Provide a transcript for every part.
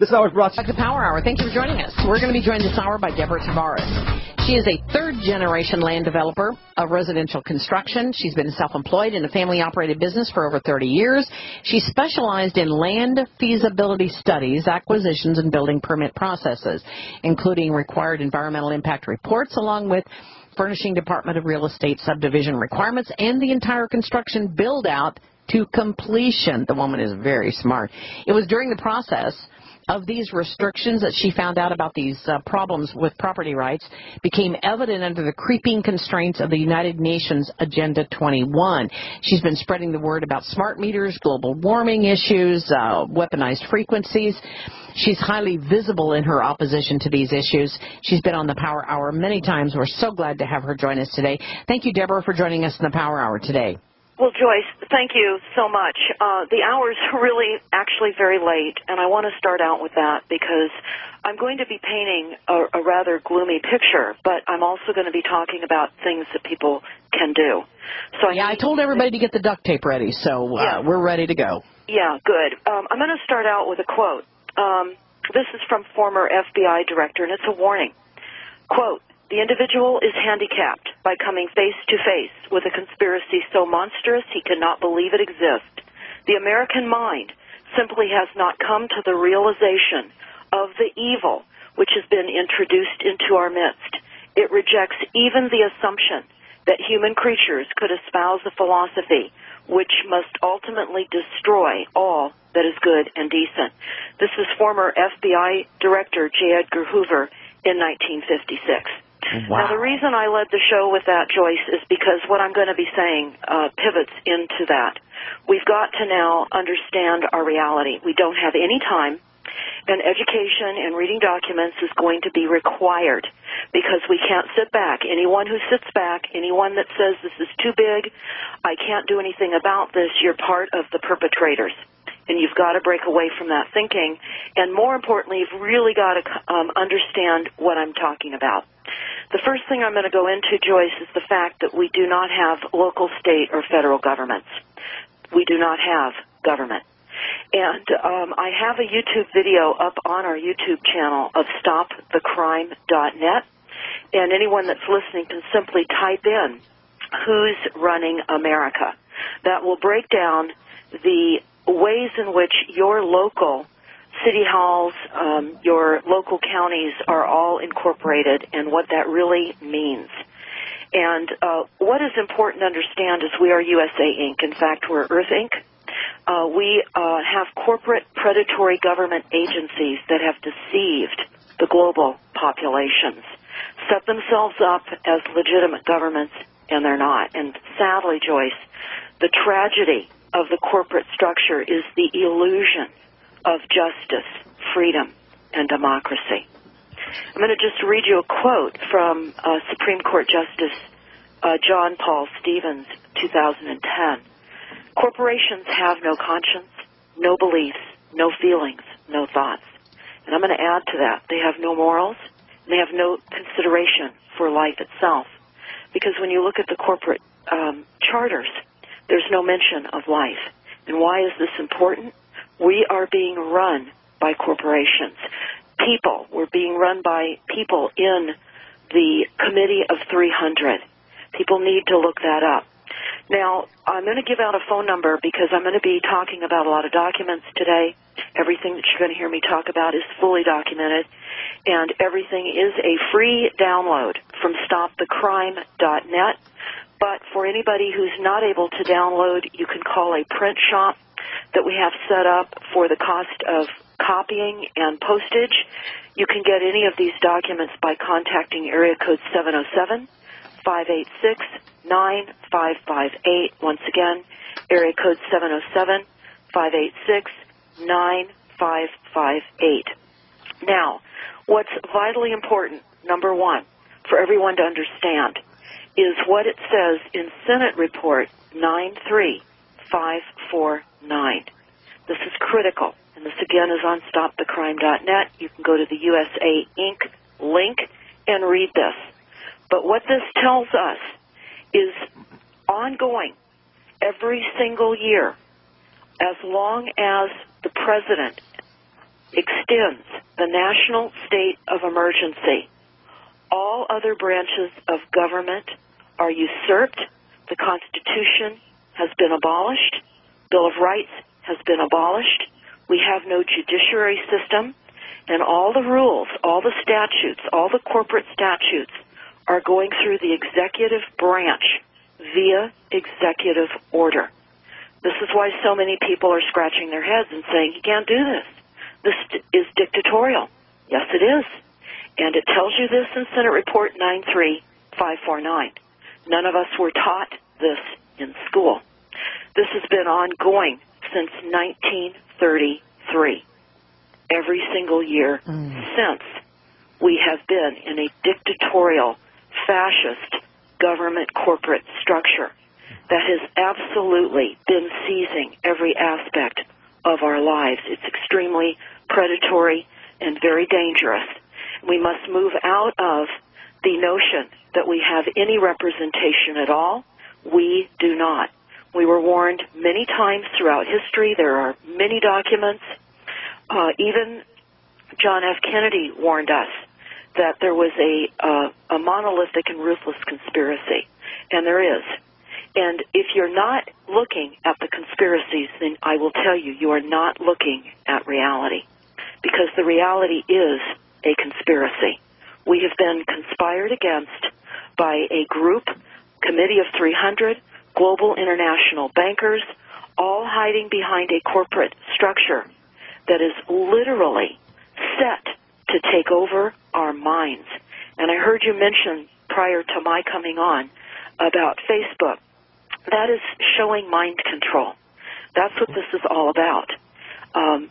This hour is brought to you. The Power Hour. Thank you for joining us. We're going to be joined this hour by Deborah Tavares. She is a third-generation land developer of residential construction. She's been self-employed in a family-operated business for over 30 years. She specialized in land feasibility studies, acquisitions, and building permit processes, including required environmental impact reports, along with furnishing Department of Real Estate subdivision requirements and the entire construction build-out to completion. The woman is very smart. It was during the process of these restrictions that she found out about these problems with property rights became evident under the creeping constraints of the United Nations Agenda 21. She's been spreading the word about smart meters, global warming issues, weaponized frequencies. She's highly visible in her opposition to these issues. She's been on the Power Hour many times. We're so glad to have her join us today. Thank you, Deborah, for joining us in the Power Hour today. Well, Joyce, thank you so much. The hour's really actually very late, and I want to start out with that because I'm going to be painting a rather gloomy picture, but I'm also going to be talking about things that people can do. So I told everybody to get the duct tape ready, so we're ready to go. Yeah, good. I'm going to start out with a quote. This is from former FBI director, and it's a warning. Quote, "The individual is handicapped by coming face to face with a conspiracy so monstrous he cannot believe it exists. The American mind simply has not come to the realization of the evil which has been introduced into our midst. It rejects even the assumption that human creatures could espouse a philosophy which must ultimately destroy all that is good and decent." This is former FBI Director J. Edgar Hoover in 1956. Wow. Now, the reason I led the show with that, Joyce, is because what I'm going to be saying pivots into that. We've got to now understand our reality. We don't have any time, and education and reading documents is going to be required because we can't sit back. Anyone who sits back, anyone that says this is too big, I can't do anything about this, you're part of the perpetrators. And you've got to break away from that thinking. And more importantly, you've really got to understand what I'm talking about. The first thing I'm going to go into, Joyce, is the fact that we do not have local, state, or federal governments. We do not have government. And I have a YouTube video up on our YouTube channel of stopthecrime.net. And anyone that's listening can simply type in, "Who's running America?" That will break down the ways in which your local city halls, your local counties are all incorporated and what that really means. And what is important to understand is we are USA Inc. In fact, we're Earth Inc. We have corporate predatory government agencies that have deceived the global populations, set themselves up as legitimate governments, and they're not. And sadly, Joyce, the tragedy of the corporate structure is the illusion of justice, freedom, and democracy. I'm going to just read you a quote from Supreme Court Justice John Paul Stevens, 2010. "Corporations have no conscience, no beliefs, no feelings, no thoughts." And I'm going to add to that, they have no morals, and they have no consideration for life itself. Because when you look at the corporate charters, there's no mention of life. And why is this important? We are being run by corporations. We're being run by people in the Committee of 300. People need to look that up. Now, I'm going to give out a phone number because I'm going to be talking about a lot of documents today. Everything that you're going to hear me talk about is fully documented, and everything is a free download from stopthecrime.net. But for anybody who's not able to download, you can call a print shop that we have set up for the cost of copying and postage. You can get any of these documents by contacting area code 707-586-9558. Once again, area code 707-586-9558. Now, what's vitally important, number one, for everyone to understand, is what it says in Senate Report 93549. This is critical, and this again is on stopthecrime.net. You can go to the USA Inc. link and read this. But what this tells us is ongoing every single year, as long as the president extends the national state of emergency. All other branches of government are usurped. The Constitution has been abolished. Bill of Rights has been abolished. We have no judiciary system. And all the rules, all the statutes, all the corporate statutes are going through the executive branch via executive order. This is why so many people are scratching their heads and saying, you can't do this. This is dictatorial. Yes, it is. And it tells you this in Senate Report 93549. None of us were taught this in school. This has been ongoing since 1933. Every single year since, we have been in a dictatorial, fascist government corporate structure that has absolutely been seizing every aspect of our lives. It's extremely predatory and very dangerous. We must move out of the notion that we have any representation at all. We do not. We were warned many times throughout history. There are many documents. Even John F. Kennedy warned us that there was a monolithic and ruthless conspiracy, and there is. And if you're not looking at the conspiracies, then I will tell you, you are not looking at reality, because the reality is a conspiracy. We have been conspired against by a group, committee of 300, global international bankers, all hiding behind a corporate structure that is literally set to take over our minds. And I heard you mention prior to my coming on about Facebook. That is showing mind control. That's what this is all about.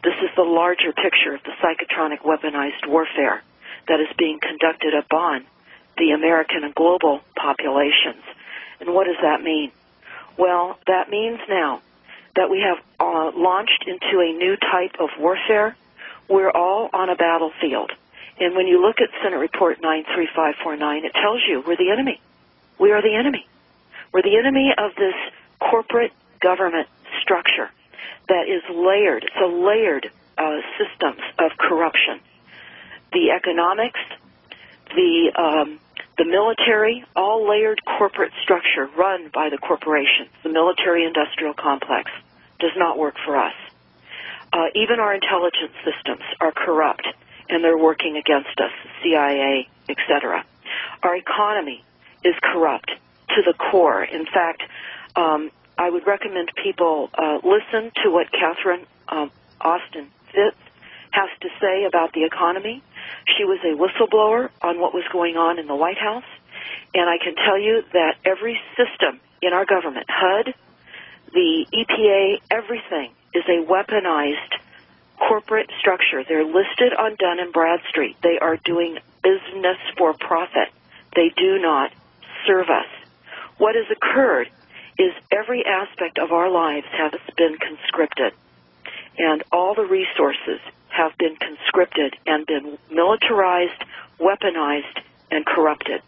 This is the larger picture of the psychotronic weaponized warfare that is being conducted upon the American and global populations. And what does that mean? Well, that means now that we have launched into a new type of warfare. We're all on a battlefield. And when you look at Senate Report 93549, it tells you we're the enemy. We are the enemy. We're the enemy of this corporate government structure that is layered. It's a layered systems of corruption. The economics, the military, all layered corporate structure run by the corporations. The military-industrial complex does not work for us. Even our intelligence systems are corrupt, and they're working against us, CIA, etc. Our economy is corrupt to the core. In fact, I would recommend people listen to what Catherine Austin Fitts has to say about the economy. She was a whistleblower on what was going on in the White House, and I can tell you that every system in our government, HUD, the EPA, everything is a weaponized corporate structure. They're listed on Dun & Bradstreet. They are doing business for profit. They do not serve us. What has occurred is every aspect of our lives has been conscripted, and all the resources have been conscripted and been militarized, weaponized, and corrupted.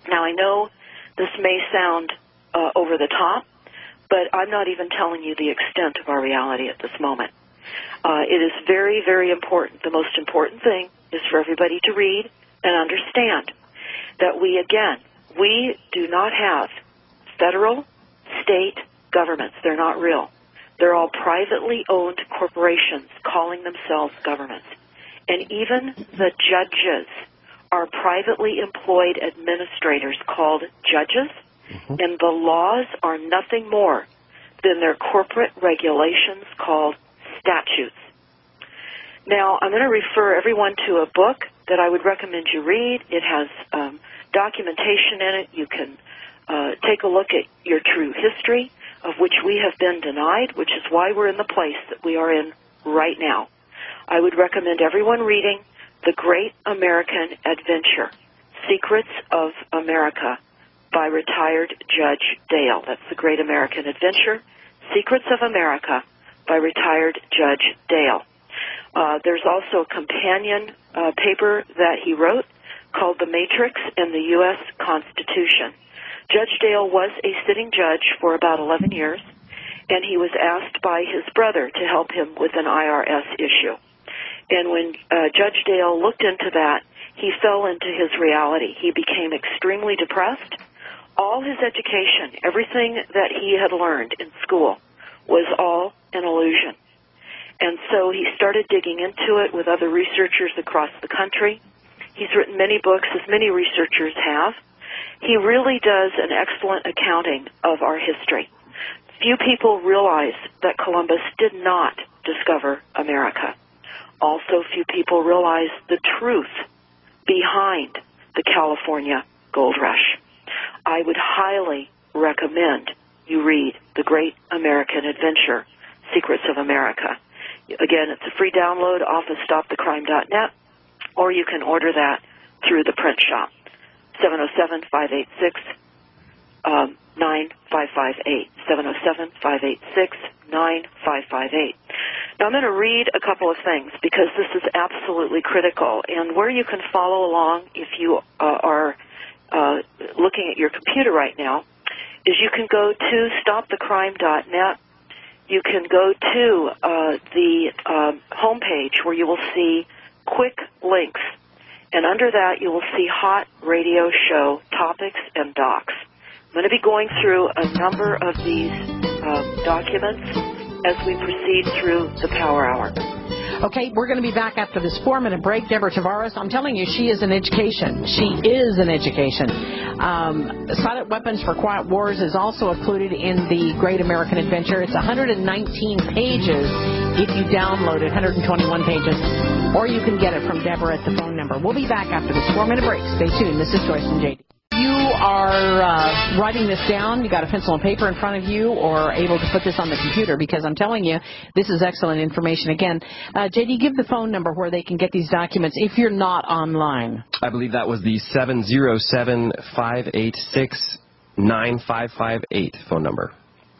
Now, I know this may sound over the top, but I'm not even telling you the extent of our reality at this moment. It is very, very important. The most important thing is for everybody to read and understand that we do not have federal, state governments. They're not real. They're all privately owned corporations calling themselves governments. And even the judges are privately employed administrators called judges, and the laws are nothing more than their corporate regulations called statutes. Now, I'm going to refer everyone to a book that I would recommend you read. It has documentation in it. You can take a look at your true history, of which we have been denied, which is why we're in the place that we are in right now. I would recommend everyone reading The Great American Adventure, Secrets of America, by retired Judge Dale. That's The Great American Adventure, Secrets of America, by retired Judge Dale. There's also a companion paper that he wrote called The Matrix and the U.S. Constitution. Judge Dale was a sitting judge for about 11 years, and he was asked by his brother to help him with an IRS issue. And when Judge Dale looked into that, he fell into his reality. He became extremely depressed. All his education, everything that he had learned in school, was all an illusion. And so he started digging into it with other researchers across the country. He's written many books, as many researchers have. He really does an excellent accounting of our history. Few people realize that Columbus did not discover America. Also, few people realize the truth behind the California Gold Rush. I would highly recommend you read The Great American Adventure, Secrets of America. Again, it's a free download off of stopthecrime.net, or you can order that through the print shop, 707-586-9558, 707-586-9558. Now, I'm going to read a couple of things because this is absolutely critical, and where you can follow along if you are looking at your computer right now is you can go to stopthecrime.net. You can go to the homepage where you will see quick links, and under that you will see hot radio show topics and docs. I'm going to be going through a number of these documents as we proceed through the Power Hour. Okay, we're going to be back after this 4-minute break. Deborah Tavares, I'm telling you, she is an education. She is an education. Silent Weapons for Quiet Wars is also included in the Great American Adventure. It's 119 pages if you download it, 121 pages, or you can get it from Deborah at the phone number. We'll be back after this 4-minute break. Stay tuned. This is Joyce and JD. You are writing this down, you got a pencil and paper in front of you, or able to put this on the computer, because I'm telling you, this is excellent information. Again, JD, give the phone number where they can get these documents if you're not online. I believe that was the 707-586-9558 phone number.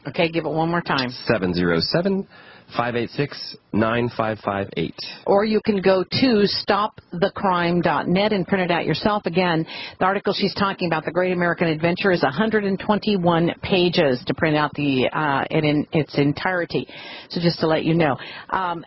Okay, give it one more time. 707-586-9558. Or you can go to stopthecrime.net and print it out yourself. Again, the article she's talking about, The Great American Adventure, is 121 pages to print out in its entirety. So just to let you know.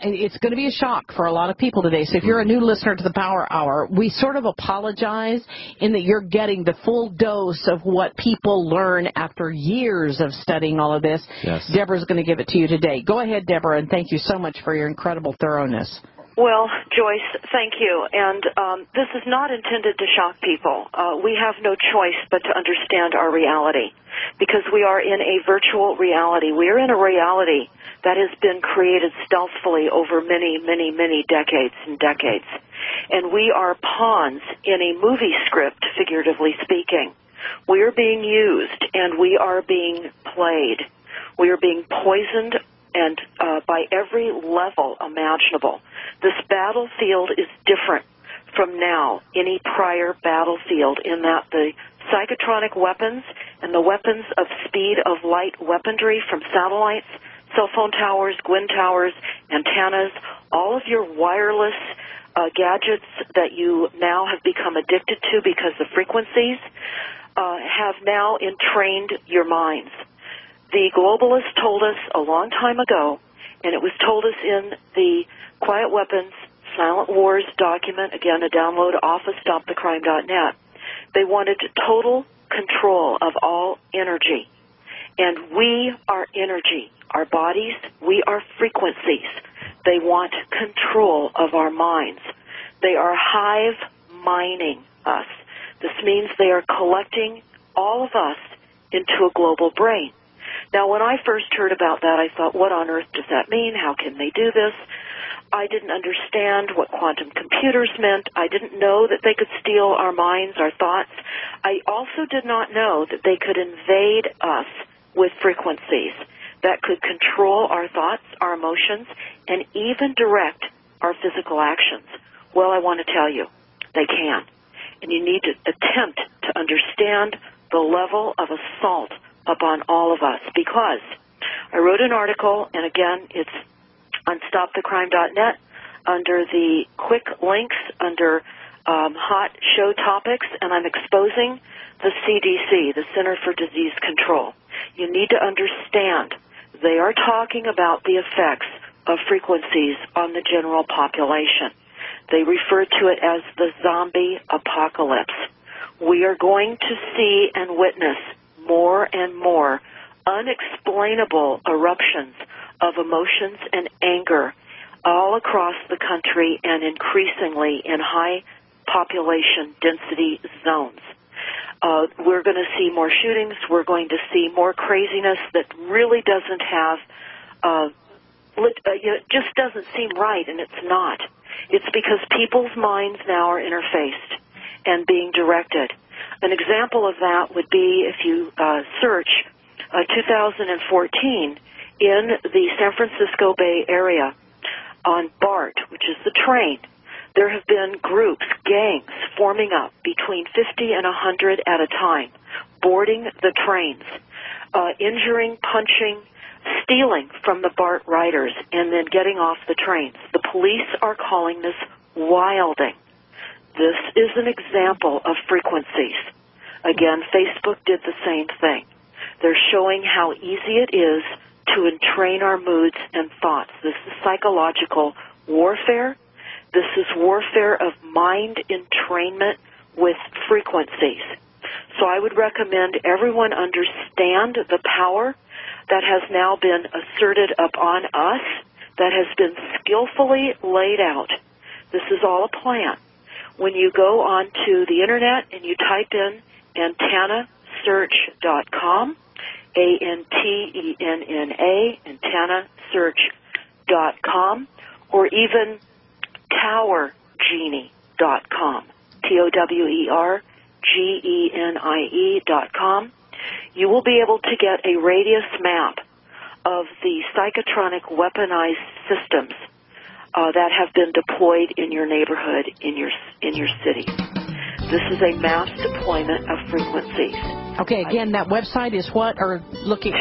It's going to be a shock for a lot of people today. So if you're a new listener to the Power Hour, we sort of apologize in that you're getting the full dose of what people learn after years of studying all of this. Yes. Deborah's going to give it to you today. Go ahead, Deborah, and thank you so much for your incredible thoroughness. Well, Joyce, thank you. And this is not intended to shock people. We have no choice but to understand our reality, because we are in a virtual reality. We are in a reality that has been created stealthily over many, many, many decades and decades. And we are pawns in a movie script, figuratively speaking. We are being used, and we are being played. We are being poisoned and by every level imaginable. This battlefield is different from now any prior battlefield, in that the psychotronic weapons and the weapons of speed of light weaponry from satellites, cell phone towers, Gwyn towers, antennas, all of your wireless gadgets that you now have become addicted to because of frequencies have now entrained your minds. The globalists told us a long time ago, and it was told us in the Quiet Weapons Silent Wars document, again, a download off of stopthecrime.net. They wanted total control of all energy. And we are energy. Our bodies, we are frequencies. They want control of our minds. They are hive mining us. This means they are collecting all of us into a global brain. Now, when I first heard about that, I thought, what on earth does that mean? How can they do this? I didn't understand what quantum computers meant. I didn't know that they could steal our minds, our thoughts. I also did not know that they could invade us with frequencies that could control our thoughts, our emotions, and even direct our physical actions. Well, I want to tell you, they can. And you need to attempt to understand the level of assault upon all of us, because I wrote an article, and again, it's on stopthecrime.net under the quick links under hot show topics, and I'm exposing the CDC, the Center for Disease Control. You need to understand they are talking about the effects of frequencies on the general population. They refer to it as the zombie apocalypse. We are going to see and witness more and more unexplainable eruptions of emotions and anger all across the country and increasingly in high population density zones. We're going to see more shootings. We're going to see more craziness that really doesn't have, it just doesn't seem right, and it's not. It's because people's minds now are interfaced and being directed. An example of that would be if you search 2014 in the San Francisco Bay Area on BART, which is the train. There have been groups, gangs, forming up between 50 and 100 at a time, boarding the trains, injuring, punching, stealing from the BART riders, and then getting off the trains. The police are calling this wilding. This is an example of frequencies. Again, Facebook did the same thing. They're showing how easy it is to entrain our moods and thoughts. This is psychological warfare. This is warfare of mind entrainment with frequencies. So I would recommend everyone understand the power that has now been asserted upon us, that has been skillfully laid out. This is all a plan. When you go onto the Internet and you type in antennasearch.com, ANTENNA, antennasearch.com, or even towergenie.com, TOWERGENIE.com, you will be able to get a radius map of the psychotronic weaponized systems that have been deployed in your neighborhood, in your city. This is a mass deployment of frequencies. Okay, again, that website is what? Or look at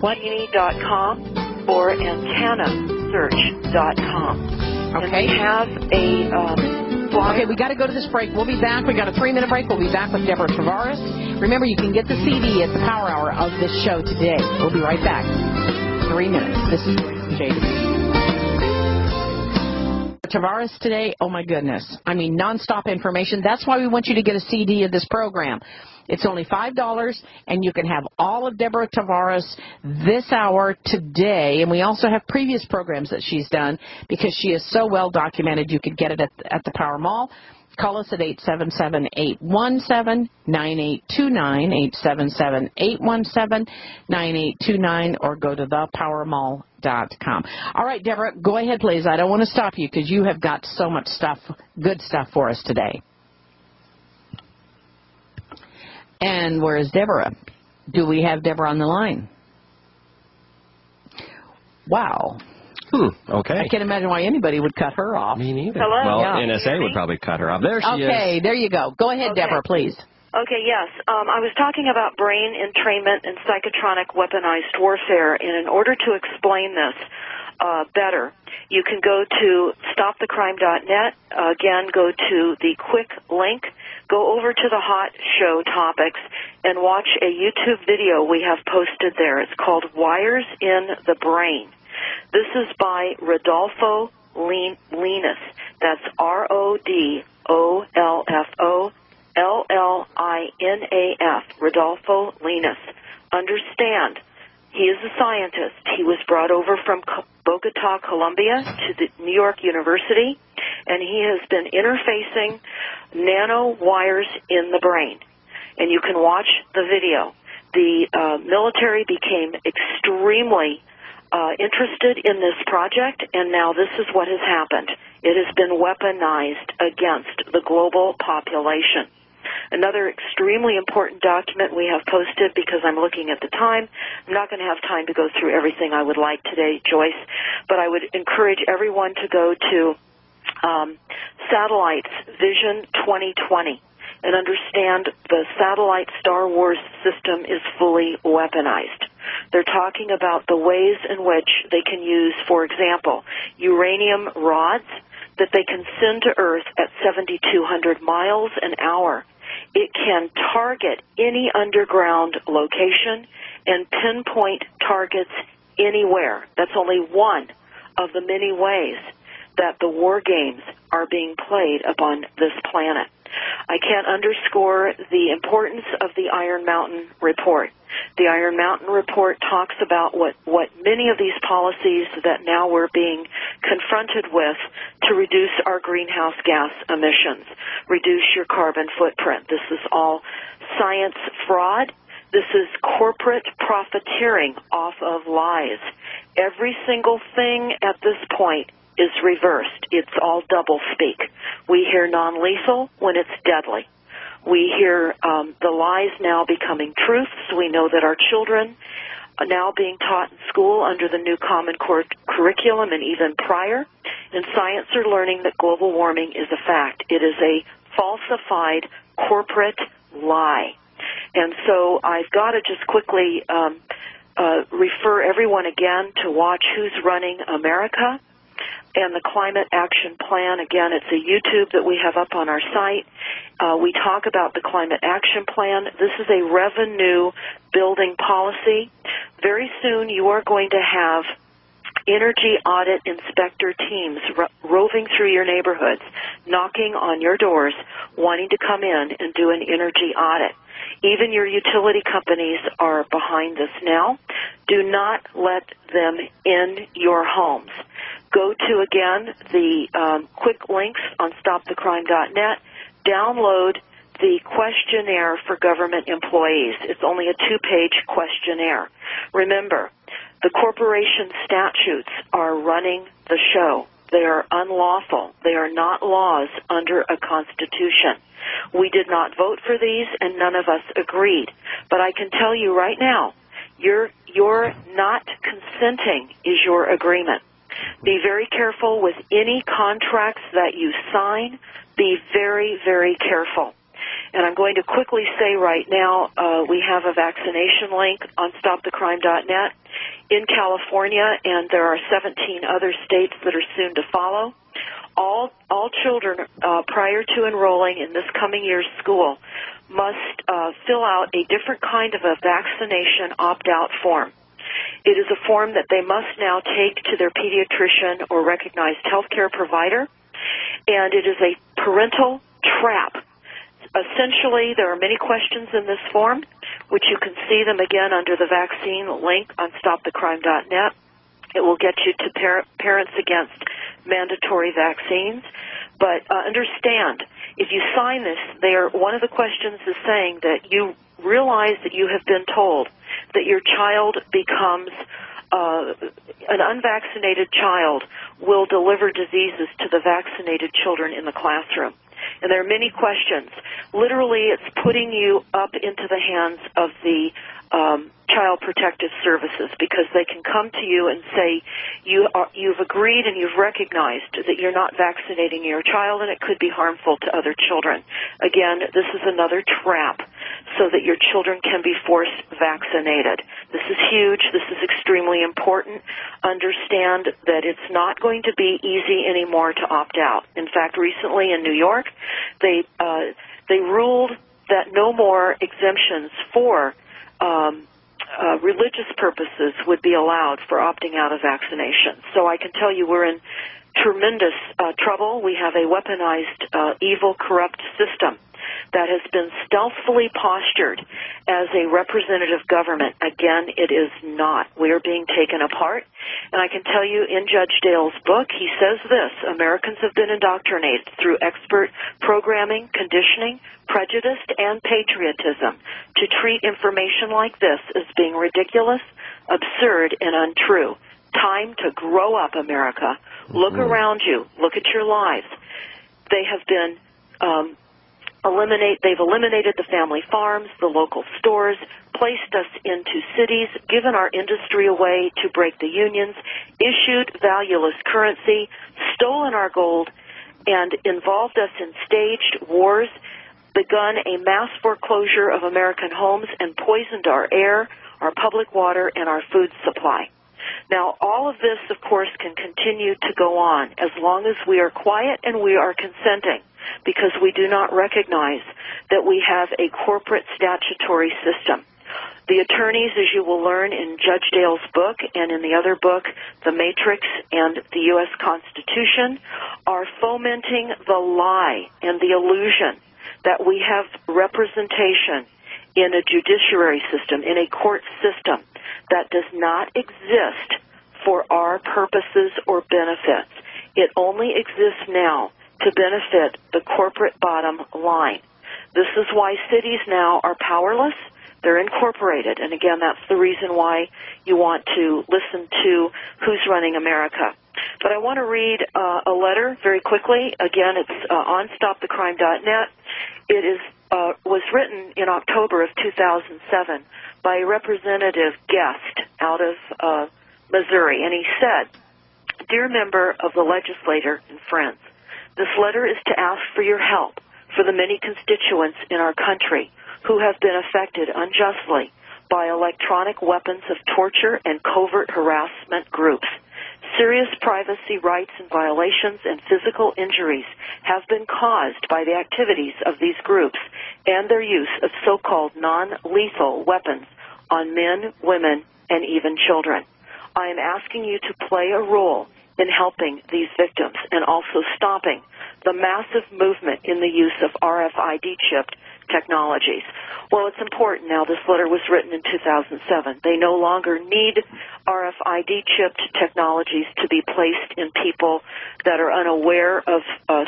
what? TowerGenie.com or antennasearch.com. Okay. And we have a flyer. Okay, we got to go to this break. We'll be back. We got a 3-minute break. We'll be back with Deborah Tavares. Remember, you can get the CD at the Power Hour of this show today. We'll be right back. 3 minutes. This is Jade. Tavares today, oh my goodness. I mean, nonstop information. That's why we want you to get a CD of this program. It's only $5, and you can have all of Deborah Tavares this hour today. And we also have previous programs that she's done because she is so well documented. You could get it at the Power Mall. Call us at 877-817-9829, 877-817-9829, or go to thepowermall.com. All right, Deborah, go ahead, please. I don't want to stop you because you have got so much stuff, good stuff for us today. And where is Deborah? Do we have Deborah on the line? Wow. Okay. I can't imagine why anybody would cut her off. Me neither. Hello? Well, Yeah. NSA would probably cut her off. There she is. Okay, there you go. Go ahead, Okay. Deborah, please. Okay, yes. I was talking about brain entrainment and psychotronic weaponized warfare, and in order to explain this better, you can go to stopthecrime.net. Again, go to the quick link. Go over to the hot show topics and watch a YouTube video we have posted there. It's called Wires in the Brain. This is by Rodolfo Linus. That's RODOLFO LLINAF, Rodolfo Linus. Understand, he is a scientist. He was brought over from Bogota, Colombia to the New York University, and he has been interfacing nano wires in the brain. And you can watch the video. The military became extremely interested in this project, and now this is what has happened. It has been weaponized against the global population. Another extremely important document we have posted, because I'm looking at the time. I'm not going to have time to go through everything I would like today, Joyce, but I would encourage everyone to go to Satellites Vision 2020 and understand the satellite Star Wars system is fully weaponized. They're talking about the ways in which they can use, for example, uranium rods that they can send to Earth at 7,200 miles an hour. It can target any underground location and pinpoint targets anywhere. That's only one of the many ways that the war games are being played upon this planet. I can't underscore the importance of the Iron Mountain Report. The Iron Mountain Report talks about what many of these policies that now we're being confronted with to reduce our greenhouse gas emissions, reduce your carbon footprint. This is all science fraud. This is corporate profiteering off of lies. Every single thing at this point is reversed. It's all doublespeak. We hear non-lethal when it's deadly. We hear the lies now becoming truths. We know that our children are now being taught in school under the new Common Core curriculum and even prior in science are learning that global warming is a fact. It is a falsified corporate lie. And so I've got to just quickly refer everyone again to watch Who's Running America and the Climate Action Plan. Again, it's a YouTube that we have up on our site. We talk about the Climate Action Plan. This is a revenue building policy. Very soon you are going to have energy audit inspector teams roving through your neighborhoods, knocking on your doors, wanting to come in and do an energy audit. Even your utility companies are behind this now. Do not let them in your homes. Go to, again, the quick links on stopthecrime.net. Download the questionnaire for government employees. It's only a 2-page questionnaire. Remember, the corporation statutes are running the show. They are unlawful. They are not laws under a constitution. We did not vote for these, and none of us agreed. But I can tell you right now, your not consenting is your agreement. Be very careful with any contracts that you sign. Be very, very careful. And I'm going to quickly say right now, we have a vaccination link on stopthecrime.net in California, and there are 17 other states that are soon to follow. All children prior to enrolling in this coming year's school must fill out a different kind of a vaccination opt-out form. It is a form that they must now take to their pediatrician or recognized healthcare provider, and it is a parental trap. Essentially, there are many questions in this form, which you can see them again under the vaccine link on stopthecrime.net. It will get you to parents against mandatory vaccines. But understand, if you sign this, one of the questions is saying that you realize that you have been told that your child becomes an unvaccinated child will deliver diseases to the vaccinated children in the classroom. And there are many questions. Literally, it's putting you up into the hands of the Child Protective Services, because they can come to you and say you've agreed and you've recognized that you're not vaccinating your child and it could be harmful to other children. Again, this is another trap so that your children can be force vaccinated. This is huge. This is extremely important. Understand that it's not going to be easy anymore to opt out. In fact, recently in New York, they ruled that no more exemptions for religious purposes would be allowed for opting out of vaccination. So I can tell you we're in tremendous trouble. We have a weaponized, evil, corrupt system that has been stealthily postured as a representative government. Again, it is not. We are being taken apart. And I can tell you in Judge Dale's book, he says this: Americans have been indoctrinated through expert programming, conditioning, prejudice, and patriotism to treat information like this as being ridiculous, absurd, and untrue. Time to grow up, America. Look around you. Look at your lives. They have been they've eliminated the family farms, the local stores, placed us into cities, given our industry away to break the unions, issued valueless currency, stolen our gold, and involved us in staged wars, begun a mass foreclosure of American homes, and poisoned our air, our public water, and our food supply. Now, all of this, of course, can continue to go on as long as we are quiet and we are consenting, because we do not recognize that we have a corporate statutory system. The attorneys, as you will learn in Judge Dale's book and in the other book, The Matrix and the U.S. Constitution, are fomenting the lie and the illusion that we have representation in a judiciary system, in a court system that does not exist for our purposes or benefits. It only exists now to benefit the corporate bottom line. This is why cities now are powerless. They're incorporated. And again, that's the reason why you want to listen to Who's Running America. But I want to read a letter very quickly. Again, it's on stopthecrime.net. It was written in October of 2007 by a representative guest out of Missouri. And he said, "Dear member of the legislature and friends, this letter is to ask for your help for the many constituents in our country who have been affected unjustly by electronic weapons of torture and covert harassment groups. Serious privacy rights and violations and physical injuries have been caused by the activities of these groups and their use of so-called non-lethal weapons on men, women, and even children. I am asking you to play a role in helping these victims and also stopping the massive movement in the use of RFID-chipped technologies." Well, it's important now. This letter was written in 2007. They no longer need RFID-chipped technologies to be placed in people that are unaware of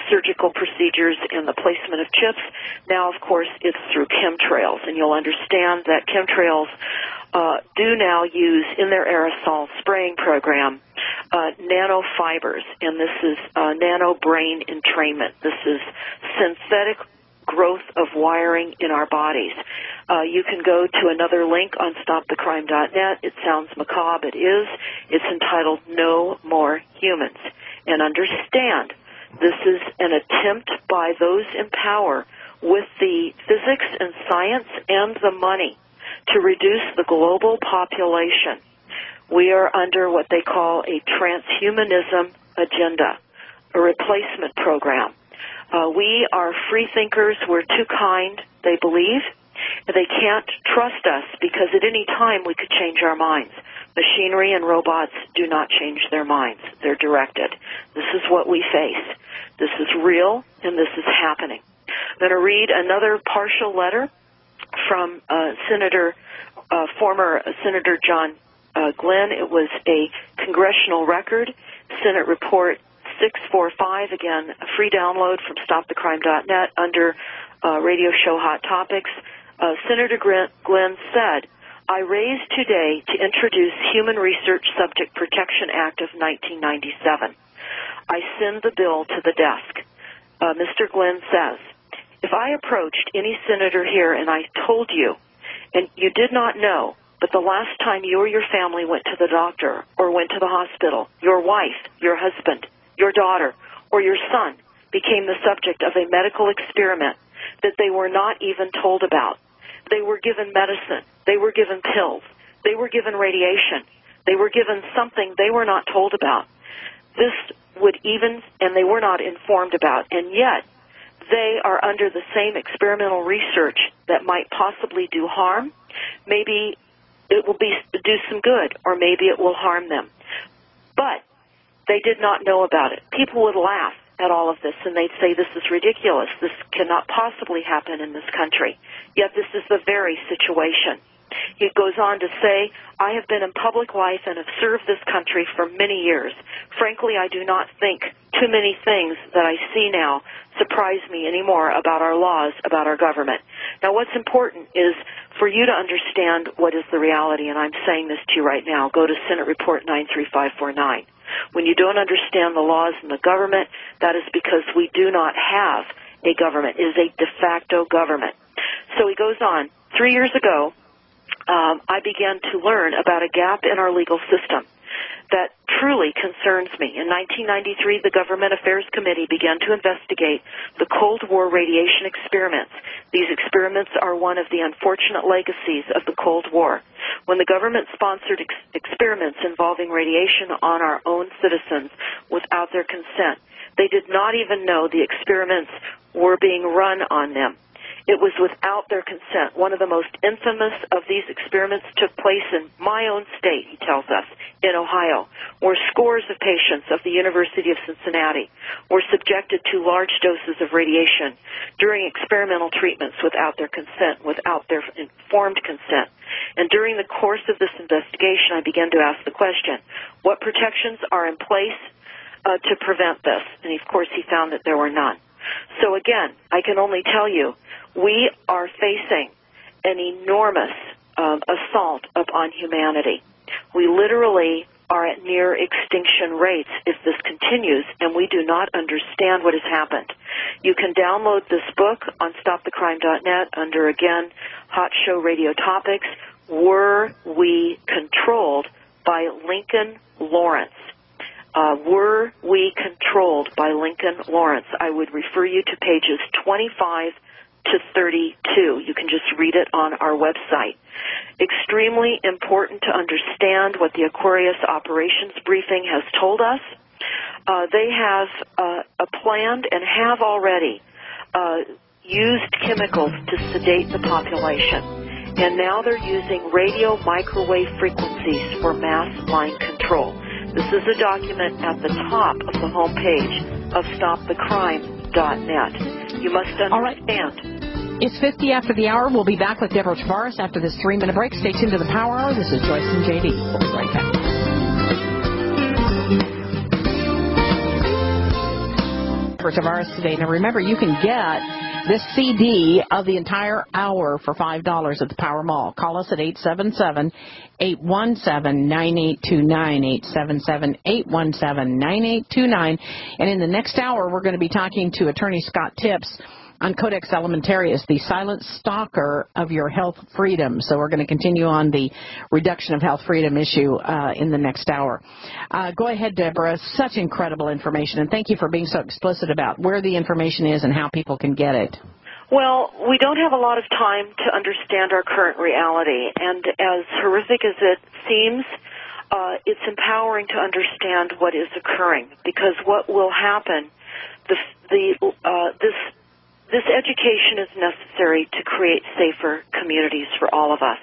surgical procedures and the placement of chips. Now, of course, it's through chemtrails, and you'll understand that chemtrails do now use in their aerosol spraying program nanofibers, and this is nano brain entrainment. This is synthetic growth of wiring in our bodies. You can go to another link on stopthecrime.net. It sounds macabre. It is. It's entitled No More Humans. And understand, this is an attempt by those in power with the physics and science and the money to reduce the global population. We are under what they call a transhumanism agenda, a replacement program. We are free thinkers. We're too kind, they believe. They can't trust us because at any time we could change our minds. Machinery and robots do not change their minds. They're directed. This is what we face. This is real, and this is happening. I'm going to read another partial letter from former Senator John Glenn. It was a congressional record, Senate Report 645, again, a free download from stopthecrime.net under radio show Hot Topics. Senator Glenn said, "I raise today to introduce Human Research Subject Protection Act of 1997. I send the bill to the desk." Mr. Glenn says, "If I approached any senator here and I told you, and you did not know, but the last time you or your family went to the doctor or went to the hospital, your wife, your husband, your daughter, or your son became the subject of a medical experiment that they were not even told about. They were given medicine. They were given pills. They were given radiation. They were given something they were not told about. This would even, and they were not informed about, and yet they are under the same experimental research that might possibly do harm. Maybe it will do some good, or maybe it will harm them. But they did not know about it." People would laugh at all of this, and they'd say, "This is ridiculous. This cannot possibly happen in this country." Yet this is the very situation. He goes on to say, "I have been in public life and have served this country for many years. Frankly, I do not think too many things that I see now surprise me anymore about our laws, about our government." Now, what's important is for you to understand what is the reality, and I'm saying this to you right now. Go to Senate Report 93549. When you don't understand the laws and the government, that is because we do not have a government. It is a de facto government. So he goes on, 3 years ago, I began to learn about a gap in our legal system that truly concerns me. In 1993, the Government Affairs Committee began to investigate the Cold War radiation experiments. These experiments are one of the unfortunate legacies of the Cold War. When the government sponsored experiments involving radiation on our own citizens without their consent, they did not even know the experiments were being run on them. It was without their consent. One of the most infamous of these experiments took place in my own state, he tells us, in Ohio, where scores of patients of the University of Cincinnati were subjected to large doses of radiation during experimental treatments without their consent, without their informed consent. And during the course of this investigation, I began to ask the question, what protections are in place to prevent this? And, of course, he found that there were none. So, again, I can only tell you, we are facing an enormous assault upon humanity. We literally are at near extinction rates if this continues, and we do not understand what has happened. You can download this book on stopthecrime.net under, again, Hot Show Radio Topics, Were We Controlled by Lincoln Lawrence. Were We Controlled by Lincoln Lawrence. I would refer you to pages 25 to 32. You can just read it on our website. Extremely important to understand what the Aquarius Operations Briefing has told us. They have planned and have already used chemicals to sedate the population. And now they're using radio microwave frequencies for mass mind control. This is a document at the top of the homepage of stopthecrime.net. You must understand. All right. It's 50 after the hour. We'll be back with Deborah Tavares after this 3-minute break. Stay tuned to the Power Hour. This is Joyce and JD. We'll be right back. Deborah Tavares today. Now remember, you can get this CD of the entire hour for $5 at the Power Mall. Call us at 877-817-9829, 877-817-9829. And in the next hour, we're going to be talking to Attorney Scott Tips on Codex Alimentarius, the silent stalker of your health freedom. So we're going to continue on the reduction of health freedom issue in the next hour. Go ahead, Deborah. Such incredible information, and thank you for being so explicit about where the information is and how people can get it. Well, we don't have a lot of time to understand our current reality, and as horrific as it seems, it's empowering to understand what is occurring, because what will happen, this education is necessary to create safer communities for all of us,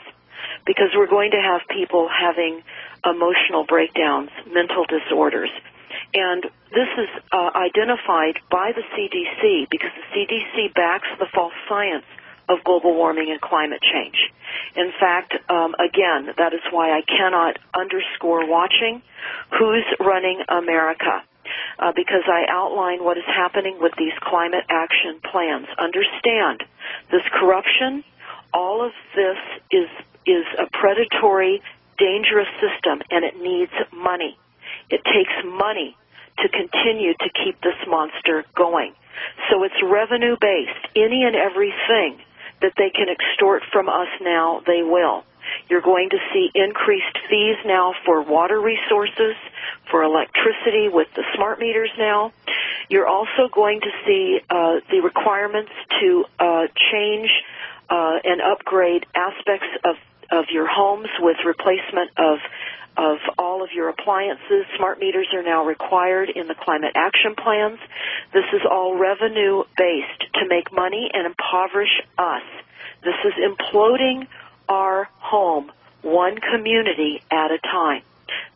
because we're going to have people having emotional breakdowns, mental disorders. And this is identified by the CDC, because the CDC backs the false science of global warming and climate change. In fact, again, that is why I cannot underscore watching Who's Running America. Because I outline what is happening with these climate action plans. Understand, this corruption, all of this is a predatory, dangerous system, and it needs money. It takes money to continue to keep this monster going. So it's revenue-based. Any and everything that they can extort from us now, they will. You're going to see increased fees now for water resources, for electricity with the smart meters now. You're also going to see the requirements to change and upgrade aspects of your homes with replacement of all of your appliances. Smart meters are now required in the climate action plans. This is all revenue-based to make money and impoverish us. This is imploding our home, one community at a time.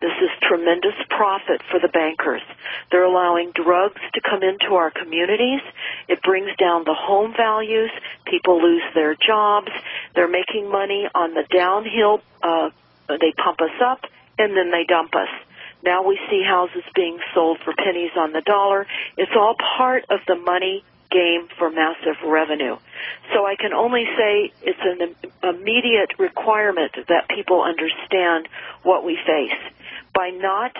This is tremendous profit for the bankers. They're allowing drugs to come into our communities. It brings down the home values. People lose their jobs. They're making money on the downhill. They pump us up, and then they dump us. Now we see houses being sold for pennies on the dollar. It's all part of the money game for massive revenue. So I can only say it's an immediate requirement that people understand what we face. By not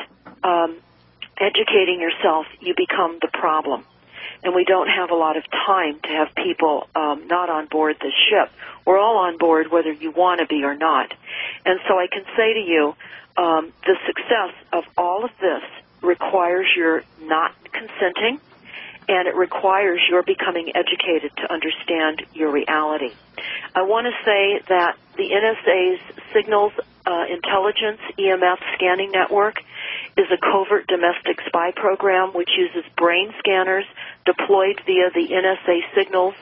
educating yourself, you become the problem. And we don't have a lot of time to have people not on board the ship. We're all on board whether you want to be or not. And so I can say to you, the success of all of this requires your not consenting, and it requires your becoming educated to understand your reality. I want to say that the NSA's Signals Intelligence EMF Scanning Network is a covert domestic spy program which uses brain scanners deployed via the NSA signals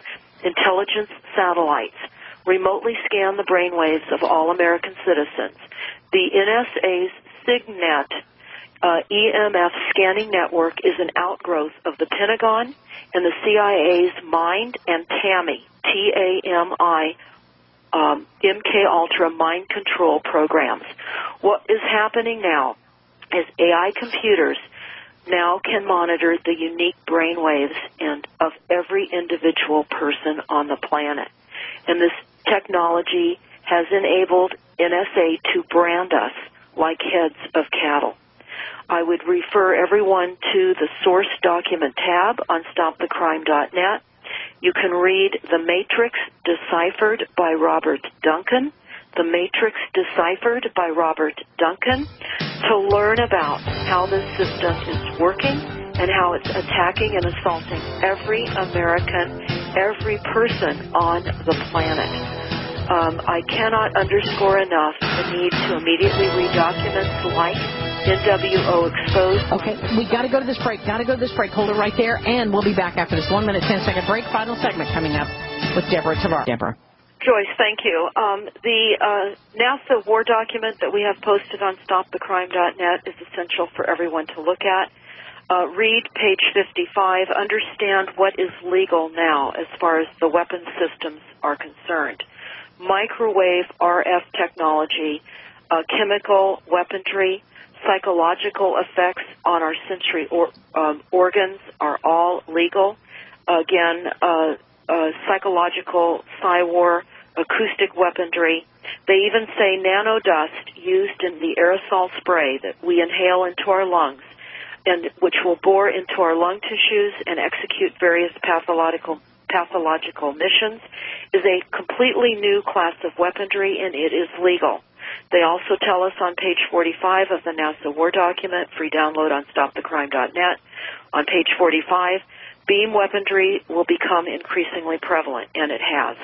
intelligence satellites remotely scan the brainwaves of all American citizens. The NSA's SIGNET EMF scanning network is an outgrowth of the Pentagon and the CIA's MIND and TAMI, T-A-M-I, MK Ultra mind control programs. What is happening now is AI computers now can monitor the unique brain waves of every individual person on the planet. And this technology has enabled NSA to brand us like heads of cattle. I would refer everyone to the source document tab on stopthecrime.net. You can read The Matrix Deciphered by Robert Duncan, The Matrix Deciphered by Robert Duncan, to learn about how this system is working and how it's attacking and assaulting every American, every person on the planet. I cannot underscore enough the need to immediately read documents like NWO Exposed. Okay, we got to go to this break. Hold it right there, and we'll be back after this 1 minute, 10-second break. Final segment coming up with Deborah Tavares. Deborah. Joyce, thank you. The NASA war document that we have posted on stopthecrime.net is essential for everyone to look at. Read page 55. Understand what is legal now as far as the weapons systems are concerned. Microwave RF technology, chemical weaponry, psychological effects on our sensory organs are all legal. Again, psychological, psy-war, acoustic weaponry. They even say nanodust used in the aerosol spray that we inhale into our lungs, and which will bore into our lung tissues and execute various pathological missions, is a completely new class of weaponry, and it is legal. They also tell us on page 45 of the NASA war document, free download on stopthecrime.net, on page 45, beam weaponry will become increasingly prevalent, and it has.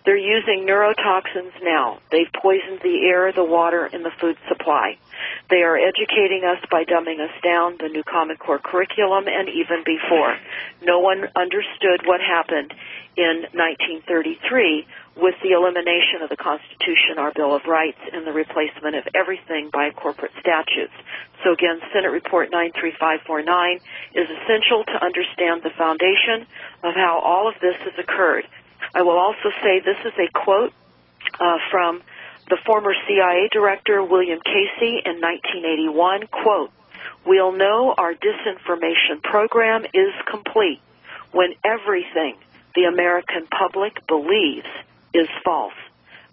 They're using neurotoxins now. They've poisoned the air, the water, and the food supply. They are educating us by dumbing us down, the new Common Core curriculum, and even before. No one understood what happened in 1933 with the elimination of the Constitution, our Bill of Rights, and the replacement of everything by corporate statutes. So again, Senate Report 93549 is essential to understand the foundation of how all of this has occurred. I will also say this is a quote from the former CIA director, William Casey, in 1981, quote, "We'll know our disinformation program is complete when everything the American public believes is false."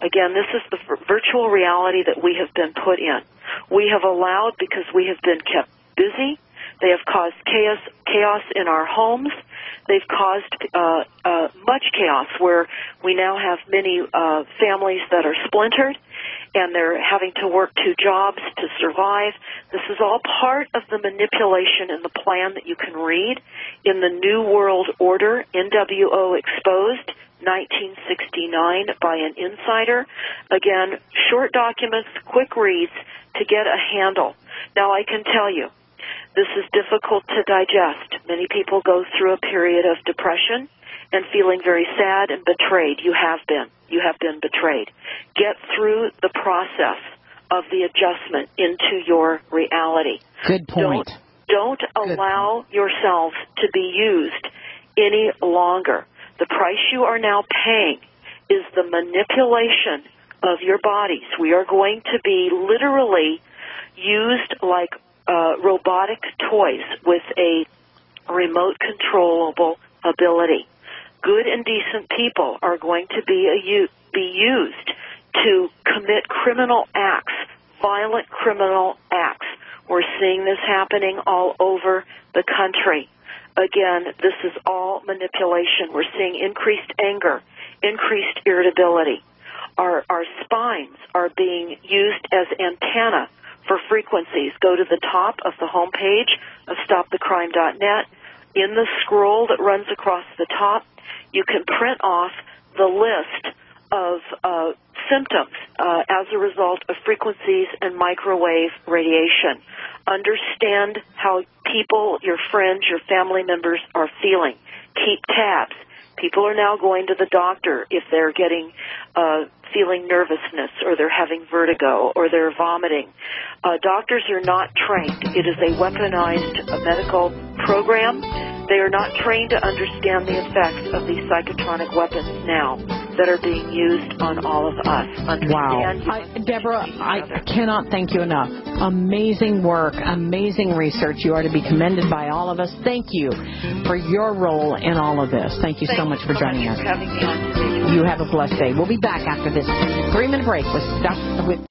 Again, this is the virtual reality that we have been put in. We have allowed, because we have been kept busy, they have caused chaos in our homes. They've caused much chaos where we now have many families that are splintered, and they're having to work 2 jobs to survive. This is all part of the manipulation and the plan that you can read in the New World Order, NWO Exposed, 1969, by an insider. Again, short documents, quick reads to get a handle. Now, I can tell you, this is difficult to digest. Many people go through a period of depression and feeling very sad and betrayed. You have been. You have been betrayed. Get through the process of the adjustment into your reality. Good point. Don't allow yourselves to be used any longer. The price you are now paying is the manipulation of your bodies. We are going to be literally used like robotic toys with a remote controllable ability. Good and decent people are going to be used to commit criminal acts, violent criminal acts. We're seeing this happening all over the country. Again, this is all manipulation. We're seeing increased anger, increased irritability. Our spines are being used as antenna for frequencies. Go to the top of the homepage of stopthecrime.net. In the scroll that runs across the top, you can print off the list of symptoms as a result of frequencies and microwave radiation. Understand how people, your friends, your family members are feeling. Keep tabs. People are now going to the doctor if they're getting feeling nervousness, or they're having vertigo, or they're vomiting. Doctors are not trained. It is a weaponized medical program. They are not trained to understand the effects of these psychotronic weapons now that are being used on all of us. Wow. Deborah, I cannot thank you enough. Amazing work, amazing research. You are to be commended by all of us. Thank you for your role in all of this. Thank you so much for joining us. Thank you for having me on today. You have a blessed day. We'll be back after this 3-minute break with